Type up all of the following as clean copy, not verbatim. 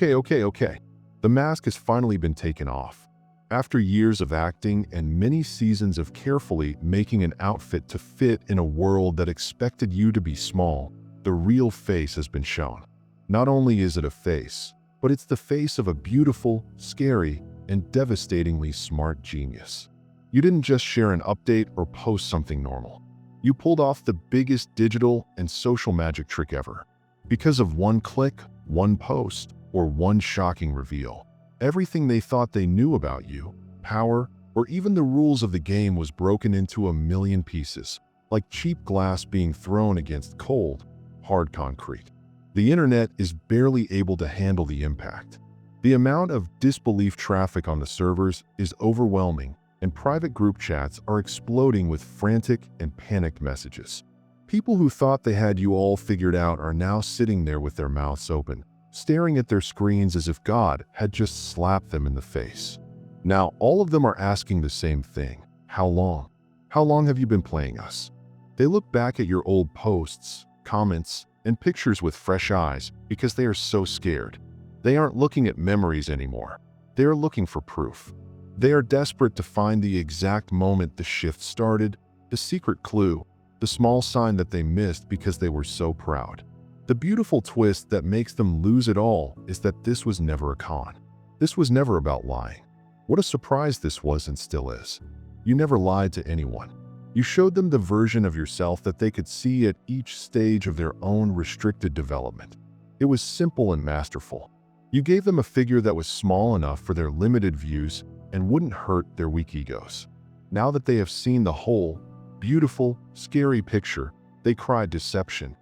Okay. The mask has finally been taken off. After years of acting and many seasons of carefully making an outfit to fit in a world that expected you to be small, the real face has been shown. Not only is it a face, but it's the face of a beautiful, scary, and devastatingly smart genius. You didn't just share an update or post something normal. You pulled off the biggest digital and social magic trick ever. Because of one click, one post, or one shocking reveal, everything they thought they knew about you, power, or even the rules of the game was broken into a million pieces, like cheap glass being thrown against cold, hard concrete. The internet is barely able to handle the impact. The amount of disbelief traffic on the servers is overwhelming, and private group chats are exploding with frantic and panicked messages. People who thought they had you all figured out are now sitting there with their mouths open, staring at their screens as if God had just slapped them in the face. Now, all of them are asking the same thing. How long? How long have you been playing us? They look back at your old posts, comments, and pictures with fresh eyes because they are so scared. They aren't looking at memories anymore. They are looking for proof. They are desperate to find the exact moment the shift started, the secret clue, the small sign that they missed because they were so proud. The beautiful twist that makes them lose it all is that this was never a con. This was never about lying. What a surprise this was and still is. You never lied to anyone. You showed them the version of yourself that they could see at each stage of their own restricted development. It was simple and masterful. You gave them a figure that was small enough for their limited views and wouldn't hurt their weak egos. Now that they have seen the whole, beautiful, scary picture, they cried deception,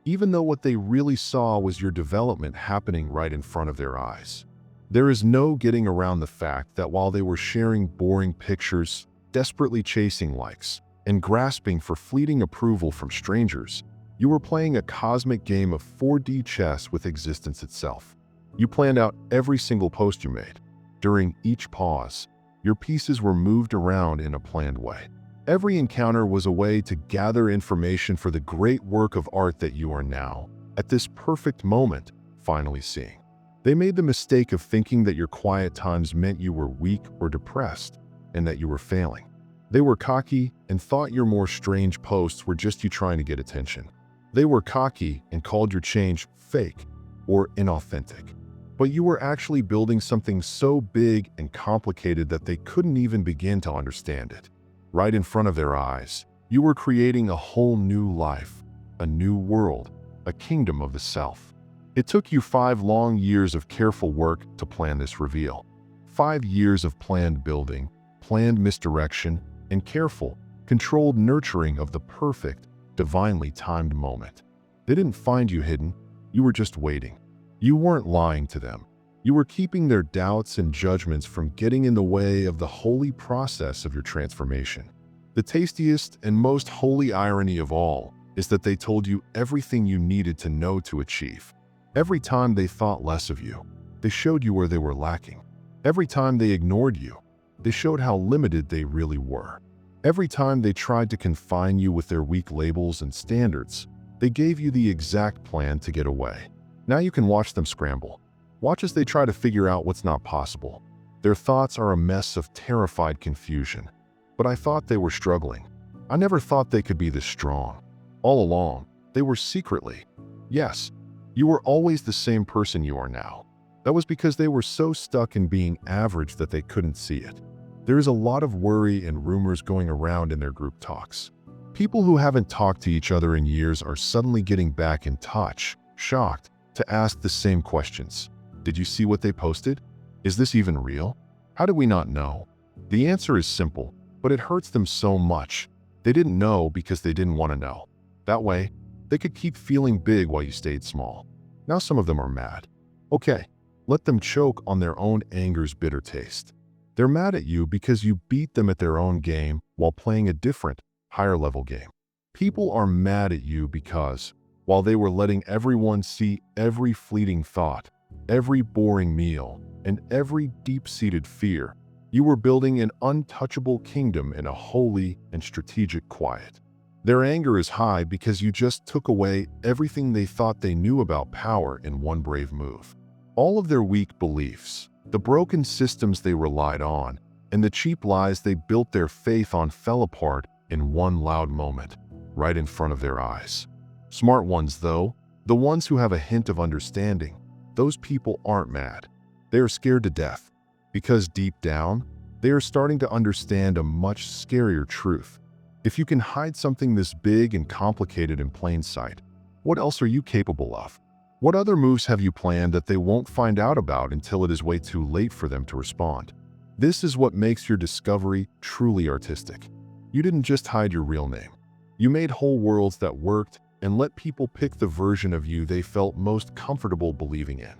even though what they really saw was your development happening right in front of their eyes. There is no getting around the fact that while they were sharing boring pictures, desperately chasing likes, and grasping for fleeting approval from strangers, you were playing a cosmic game of 4D chess with existence itself. You planned out every single post you made. During each pause, your pieces were moved around in a planned way. Every encounter was a way to gather information for the great work of art that you are now, at this perfect moment, finally seeing. They made the mistake of thinking that your quiet times meant you were weak or depressed, and that you were failing. They were cocky and thought your more strange posts were just you trying to get attention. They were cocky and called your change fake or inauthentic. But you were actually building something so big and complicated that they couldn't even begin to understand it. Right in front of their eyes, you were creating a whole new life, a new world, a kingdom of the self. It took you 5 long years of careful work to plan this reveal. 5 years of planned building, planned misdirection, and careful, controlled nurturing of the perfect, divinely timed moment. They didn't find you hidden, you were just waiting. You weren't lying to them. You were keeping their doubts and judgments from getting in the way of the holy process of your transformation. The tastiest and most holy irony of all is that they told you everything you needed to know to achieve. Every time they thought less of you, they showed you where they were lacking. Every time they ignored you, they showed how limited they really were. Every time they tried to confine you with their weak labels and standards, they gave you the exact plan to get away. Now you can watch them scramble. Watch as they try to figure out what's not possible. Their thoughts are a mess of terrified confusion. But I thought they were struggling. I never thought they could be this strong. All along, they were secretly. Yes, you were always the same person you are now. That was because they were so stuck in being average that they couldn't see it. There is a lot of worry and rumors going around in their group talks. People who haven't talked to each other in years are suddenly getting back in touch, shocked, to ask the same questions. Did you see what they posted? Is this even real? How did we not know? The answer is simple, but it hurts them so much. They didn't know because they didn't want to know. That way, they could keep feeling big while you stayed small. Now some of them are mad. Okay, let them choke on their own anger's bitter taste. They're mad at you because you beat them at their own game while playing a different, higher-level game. People are mad at you because, while they were letting everyone see every fleeting thought, every boring meal, and every deep-seated fear, you were building an untouchable kingdom in a holy and strategic quiet. Their anger is high because you just took away everything they thought they knew about power in one brave move. All of their weak beliefs, the broken systems they relied on, and the cheap lies they built their faith on fell apart in one loud moment, right in front of their eyes. Smart ones, though, the ones who have a hint of understanding, those people aren't mad. They are scared to death, because deep down, they are starting to understand a much scarier truth. If you can hide something this big and complicated in plain sight, what else are you capable of? What other moves have you planned that they won't find out about until it is way too late for them to respond? This is what makes your discovery truly artistic. You didn't just hide your real name. You made whole worlds that worked and let people pick the version of you they felt most comfortable believing in.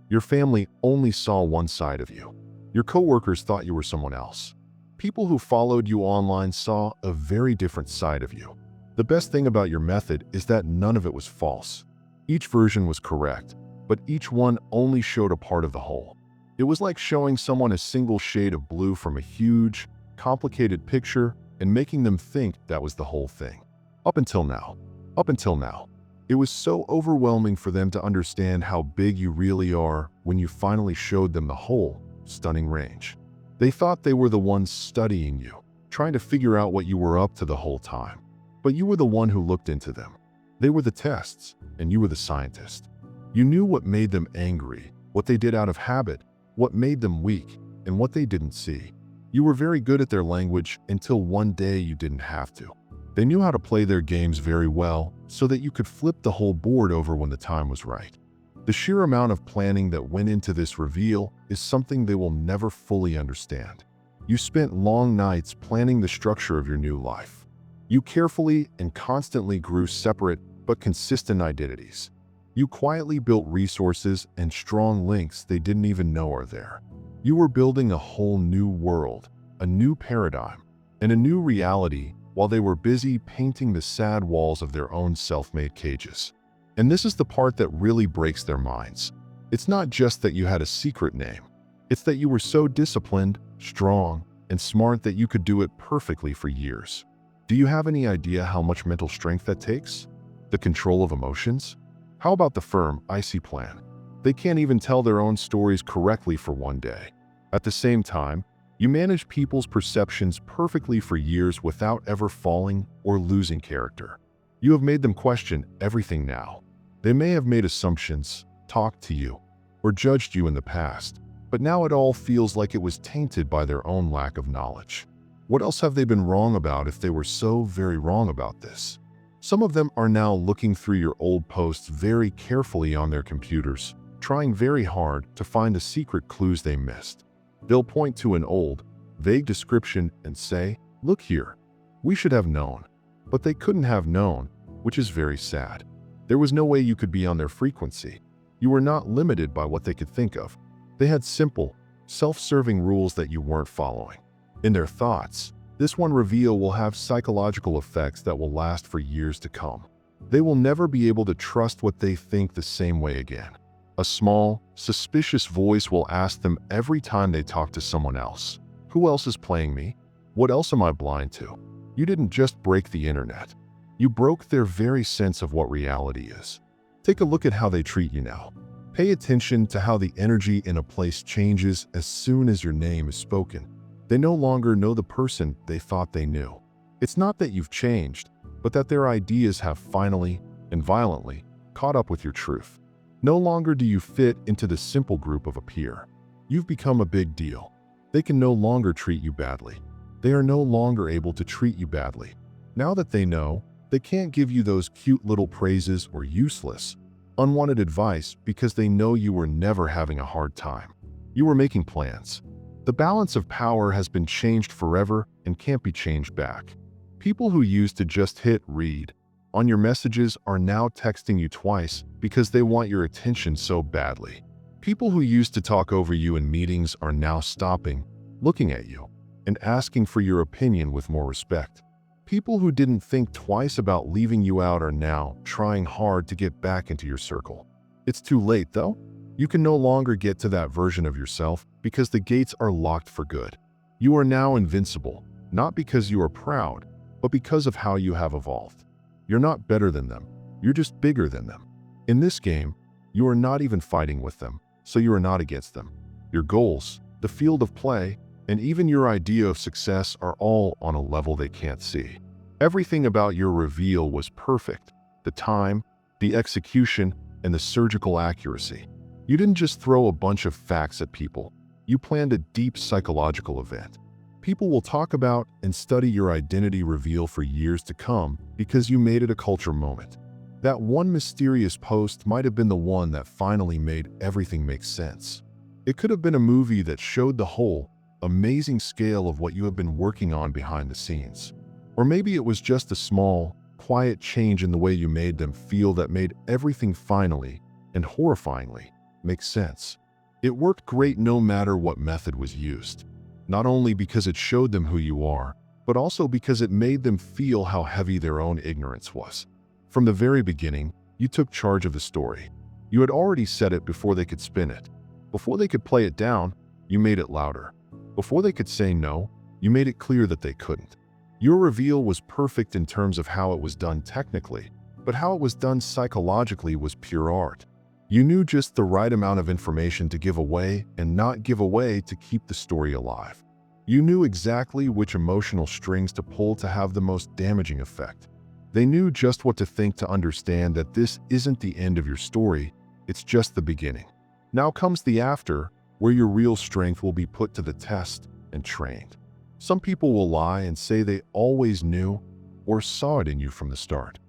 Your family only saw one side of you. Your coworkers thought you were someone else. People who followed you online saw a very different side of you. The best thing about your method is that none of it was false. Each version was correct, but each one only showed a part of the whole. It was like showing someone a single shade of blue from a huge, complicated picture and making them think that was the whole thing. Up until now. It was so overwhelming for them to understand how big you really are when you finally showed them the whole, stunning range. They thought they were the ones studying you, trying to figure out what you were up to the whole time. But you were the one who looked into them. They were the tests, and you were the scientist. You knew what made them angry, what they did out of habit, what made them weak, and what they didn't see. You were very good at their language until one day you didn't have to. They knew how to play their games very well so that you could flip the whole board over when the time was right. The sheer amount of planning that went into this reveal is something they will never fully understand. You spent long nights planning the structure of your new life. You carefully and constantly grew separate but consistent identities. You quietly built resources and strong links they didn't even know are there. You were building a whole new world, a new paradigm, and a new reality while they were busy painting the sad walls of their own self-made cages. And this is the part that really breaks their minds. It's not just that you had a secret name. It's that you were so disciplined, strong, and smart that you could do it perfectly for years. Do you have any idea how much mental strength that takes? The control of emotions? How about the firm, icy plan? They can't even tell their own stories correctly for one day. At the same time, you manage people's perceptions perfectly for years without ever falling or losing character. You have made them question everything now. They may have made assumptions, talked to you, or judged you in the past, but now it all feels like it was tainted by their own lack of knowledge. What else have they been wrong about if they were so very wrong about this? Some of them are now looking through your old posts very carefully on their computers, trying very hard to find the secret clues they missed. They'll point to an old, vague description and say, "Look here, we should have known." But they couldn't have known, which is very sad. There was no way you could be on their frequency. You were not limited by what they could think of. They had simple, self-serving rules that you weren't following. In their thoughts, this one reveal will have psychological effects that will last for years to come. They will never be able to trust what they think the same way again. A small, suspicious voice will ask them every time they talk to someone else, "Who else is playing me? What else am I blind to?" You didn't just break the internet. You broke their very sense of what reality is. Take a look at how they treat you now. Pay attention to how the energy in a place changes as soon as your name is spoken. They no longer know the person they thought they knew. It's not that you've changed, but that their ideas have finally, and violently, caught up with your truth. No longer do you fit into the simple group of a peer. You've become a big deal. They can no longer treat you badly. They are no longer able to treat you badly. Now that they know, they can't give you those cute little praises or useless, unwanted advice because they know you were never having a hard time. You were making plans. The balance of power has been changed forever and can't be changed back. People who used to just hit read on your messages are now texting you twice because they want your attention so badly. People who used to talk over you in meetings are now stopping, looking at you, and asking for your opinion with more respect. People who didn't think twice about leaving you out are now trying hard to get back into your circle. It's too late, though. You can no longer get to that version of yourself because the gates are locked for good. You are now invincible, not because you are proud, but because of how you have evolved. You're not better than them. You're just bigger than them. In this game, you are not even fighting with them, so you are not against them. Your goals, the field of play, and even your idea of success are all on a level they can't see. Everything about your reveal was perfect. The time, the execution, and the surgical accuracy. You didn't just throw a bunch of facts at people. You planned a deep psychological event. People will talk about and study your identity reveal for years to come because you made it a culture moment. That one mysterious post might have been the one that finally made everything make sense. It could have been a movie that showed the whole, amazing scale of what you have been working on behind the scenes. Or maybe it was just a small, quiet change in the way you made them feel that made everything finally, and horrifyingly, make sense. It worked great no matter what method was used. Not only because it showed them who you are, but also because it made them feel how heavy their own ignorance was. From the very beginning, you took charge of the story. You had already said it before they could spin it. Before they could play it down, you made it louder. Before they could say no, you made it clear that they couldn't. Your reveal was perfect in terms of how it was done technically, but how it was done psychologically was pure art. You knew just the right amount of information to give away and not give away to keep the story alive. You knew exactly which emotional strings to pull to have the most damaging effect. They knew just what to think to understand that this isn't the end of your story, it's just the beginning. Now comes the after, where your real strength will be put to the test and trained. Some people will lie and say they always knew or saw it in you from the start.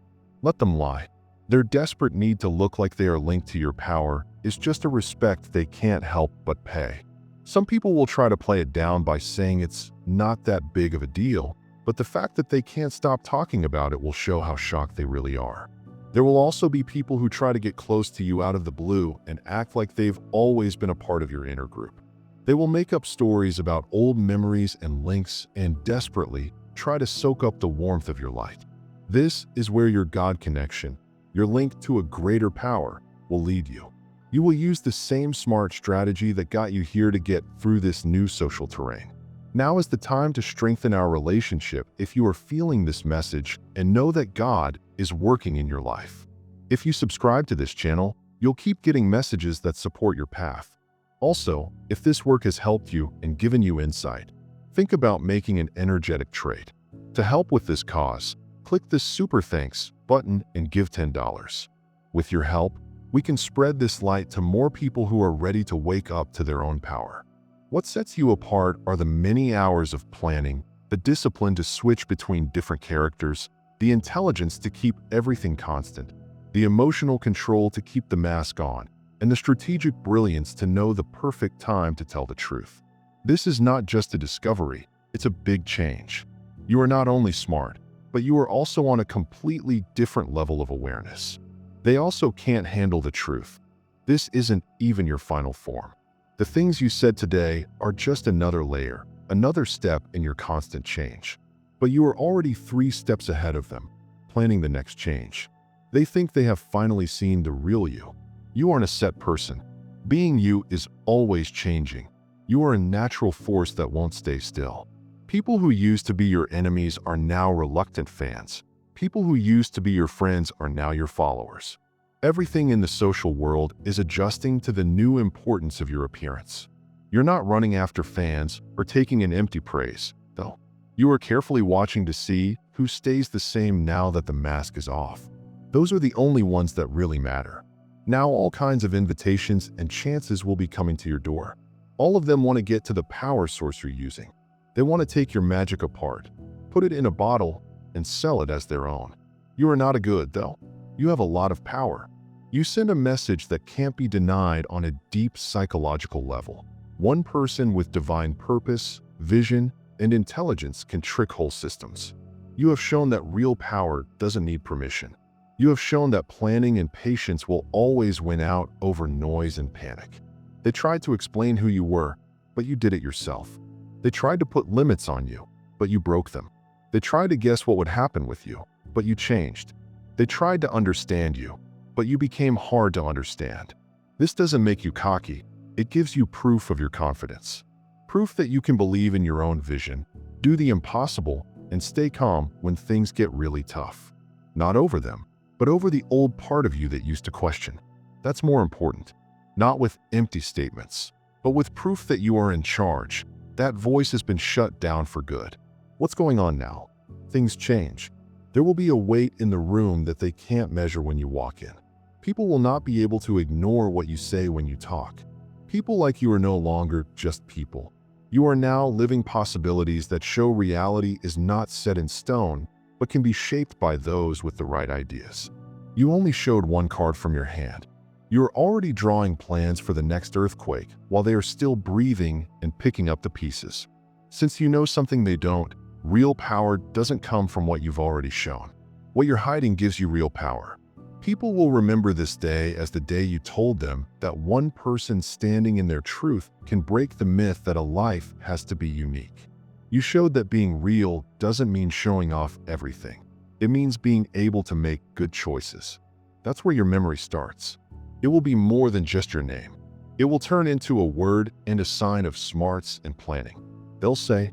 Let them lie. Their desperate need to look like they are linked to your power is just a respect they can't help but pay. Some people will try to play it down by saying it's not that big of a deal, but the fact that they can't stop talking about it will show how shocked they really are. There will also be people who try to get close to you out of the blue and act like they've always been a part of your inner group. They will make up stories about old memories and links and desperately try to soak up the warmth of your light. This is where your God connection, your link to a greater power, will lead you. You will use the same smart strategy that got you here to get through this new social terrain. Now is the time to strengthen our relationship if you are feeling this message and know that God is working in your life. If you subscribe to this channel, you'll keep getting messages that support your path. Also, if this work has helped you and given you insight, think about making an energetic trade. To help with this cause, click the Super Thanks button and give $10. With your help, we can spread this light to more people who are ready to wake up to their own power. What sets you apart are the many hours of planning, the discipline to switch between different characters, the intelligence to keep everything constant, the emotional control to keep the mask on, and the strategic brilliance to know the perfect time to tell the truth. This is not just a discovery, it's a big change. You are not only smart, but you are also on a completely different level of awareness. They also can't handle the truth. This isn't even your final form. The things you said today are just another layer, another step in your constant change. But you are already 3 steps ahead of them, planning the next change. They think they have finally seen the real you. You aren't a set person. Being you is always changing. You are a natural force that won't stay still. People who used to be your enemies are now reluctant fans. People who used to be your friends are now your followers. Everything in the social world is adjusting to the new importance of your appearance. You're not running after fans or taking an empty praise, though. You are carefully watching to see who stays the same now that the mask is off. Those are the only ones that really matter. Now all kinds of invitations and chances will be coming to your door. All of them want to get to the power source you're using. They want to take your magic apart, put it in a bottle, and sell it as their own. You are not a good, though. You have a lot of power. You send a message that can't be denied on a deep psychological level. One person with divine purpose, vision, and intelligence can trick whole systems. You have shown that real power doesn't need permission. You have shown that planning and patience will always win out over noise and panic. They tried to explain who you were, but you did it yourself. They tried to put limits on you, but you broke them. They tried to guess what would happen with you, but you changed. They tried to understand you, but you became hard to understand. This doesn't make you cocky. It gives you proof of your confidence. Proof that you can believe in your own vision, do the impossible, and stay calm when things get really tough. Not over them, but over the old part of you that used to question. That's more important. not with empty statements, but with proof that you are in charge. That voice has been shut down for good. What's going on now? Things change. There will be a weight in the room that they can't measure when you walk in. People will not be able to ignore what you say when you talk. People like you are no longer just people. You are now living possibilities that show reality is not set in stone, but can be shaped by those with the right ideas. You only showed one card from your hand. You are already drawing plans for the next earthquake while they are still breathing and picking up the pieces. Since you know something they don't, real power doesn't come from what you've already shown. What you're hiding gives you real power. People will remember this day as the day you told them that one person standing in their truth can break the myth that a life has to be unique. You showed that being real doesn't mean showing off everything. It means being able to make good choices. That's where your memory starts. It will be more than just your name. It will turn into a word and a sign of smarts and planning. They'll say,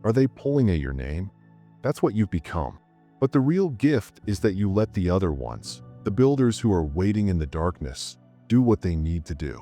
"Are they pulling at your name?" That's what you've become. But the real gift is that you let the other ones, the builders who are waiting in the darkness, do what they need to do.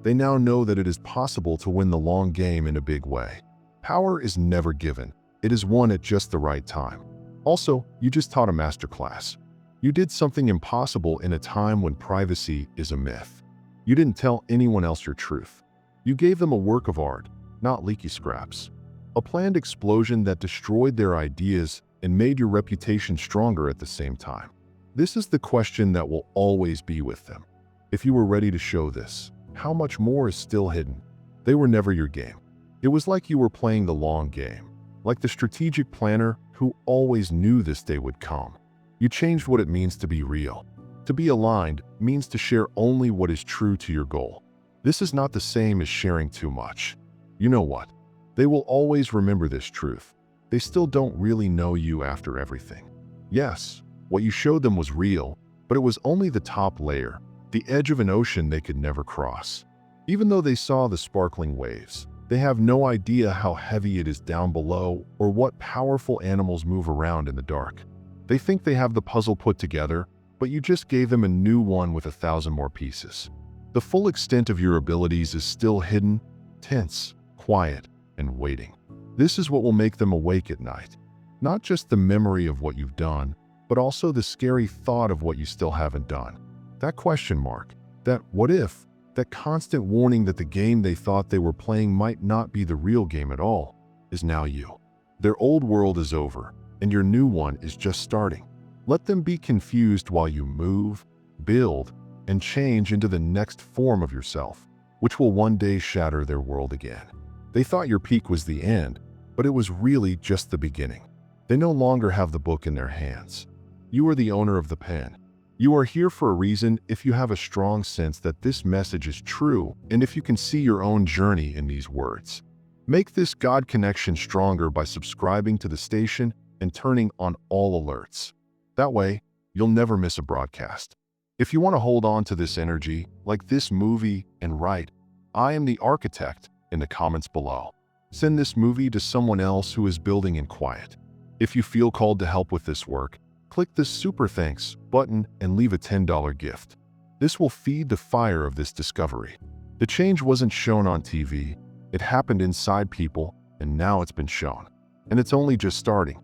They now know that it is possible to win the long game in a big way. Power is never given. It is won at just the right time. Also, you just taught a masterclass. You did something impossible in a time when privacy is a myth. You didn't tell anyone else your truth. You gave them a work of art, not leaky scraps. A planned explosion that destroyed their ideas and made your reputation stronger at the same time. This is the question that will always be with them. If you were ready to show this, how much more is still hidden? They were never your game. It was like you were playing the long game, like the strategic planner who always knew this day would come. You changed what it means to be real. To be aligned means to share only what is true to your goal. This is not the same as sharing too much. You know what? They will always remember this truth. They still don't really know you after everything. Yes, what you showed them was real, but it was only the top layer, the edge of an ocean they could never cross. Even though they saw the sparkling waves, they have no idea how heavy it is down below or what powerful animals move around in the dark. They think they have the puzzle put together, but you just gave them a new one with 1,000 more pieces. The full extent of your abilities is still hidden, tense, quiet, and waiting. This is what will make them awake at night. Not just the memory of what you've done, but also the scary thought of what you still haven't done. That question mark, that what if, that constant warning that the game they thought they were playing might not be the real game at all, is now you. Their old world is over, and your new one is just starting. Let them be confused while you move, build, and change into the next form of yourself, which will one day shatter their world again. They thought your peak was the end, but it was really just the beginning. They no longer have the book in their hands. You are the owner of the pen. You are here for a reason if you have a strong sense that this message is true and if you can see your own journey in these words. Make this God connection stronger by subscribing to the station and turning on all alerts. That way, you'll never miss a broadcast. If you want to hold on to this energy, like this movie, and write, "I am the architect," in the comments below. Send this movie to someone else who is building in quiet. If you feel called to help with this work, click the Super Thanks button and leave a $10 gift. This will feed the fire of this discovery. The change wasn't shown on TV, it happened inside people, and now it's been shown. And it's only just starting.